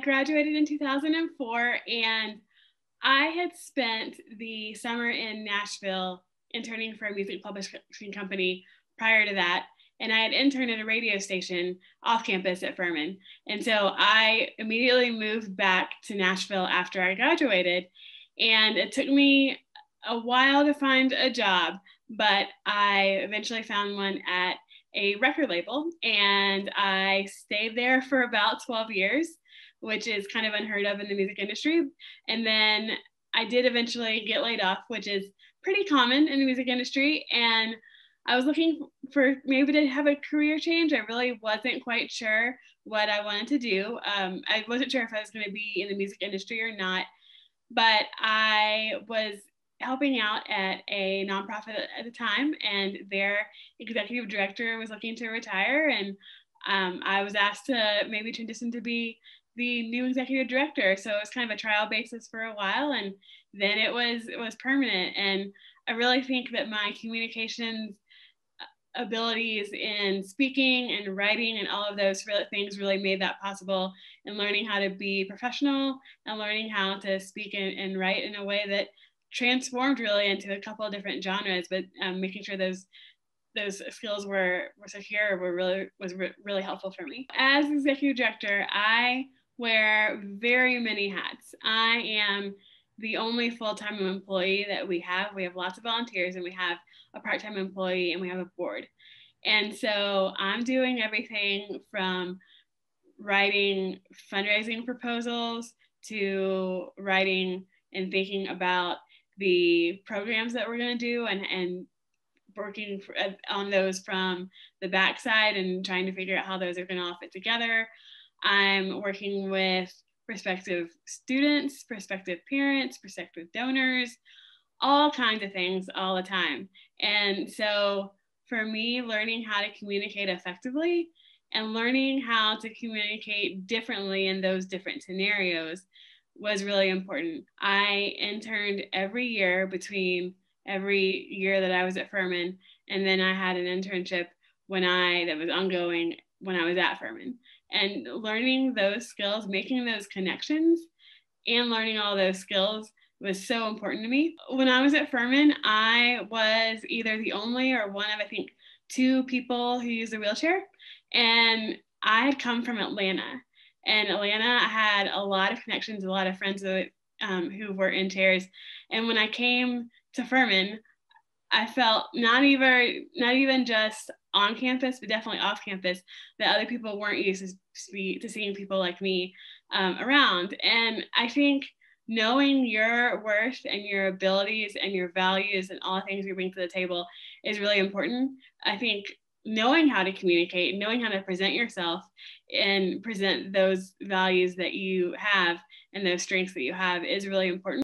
graduated in 2004, and I had spent the summer in Nashville interning for a music publishing company prior to that. And I had interned at a radio station off campus at Furman. And so I immediately moved back to Nashville after I graduated. And it took me a while to find a job, but I eventually found one at a record label, and I stayed there for about 12 years, which is kind of unheard of in the music industry. And then I did eventually get laid off, which is pretty common in the music industry. And I was looking for maybe to have a career change. I really wasn't quite sure what I wanted to do. I wasn't sure if I was going to be in the music industry or not, but I was helping out at a nonprofit at the time, and their executive director was looking to retire, and I was asked to maybe transition to be the new executive director. So it was kind of a trial basis for a while, and then it was permanent. And I really think that my communications abilities in speaking and writing and all of those things really made that possible, and learning how to be professional and learning how to speak and write in a way that transformed really into a couple of different genres, but making sure those skills were secure was really helpful for me. As executive director, I wear very many hats. I am the only full-time employee that we have. We have lots of volunteers, and we have a part-time employee, and we have a board. And so I'm doing everything from writing fundraising proposals to writing and thinking about the programs that we're going to do, and working on those from the backside and trying to figure out how those are going to all fit together. I'm working with prospective students, prospective parents, prospective donors, all kinds of things all the time. And so for me, learning how to communicate effectively and learning how to communicate differently in those different scenarios was really important. I interned every year between every year that I was at Furman, and then I had an internship that was ongoing when I was at Furman. And learning those skills, making those connections, and learning all those skills was so important to me. When I was at Furman, I was either the only or one of, I think, 2 people who used a wheelchair. And I had come from Atlanta. And Atlanta had a lot of connections, a lot of friends who were in chairs. And when I came to Furman, I felt not even just on campus, but definitely off campus, that other people weren't used to seeing people like me around. And I think knowing your worth and your abilities and your values and all the things you bring to the table is really important. I think knowing how to communicate, knowing how to present yourself and present those values that you have and those strengths that you have is really important.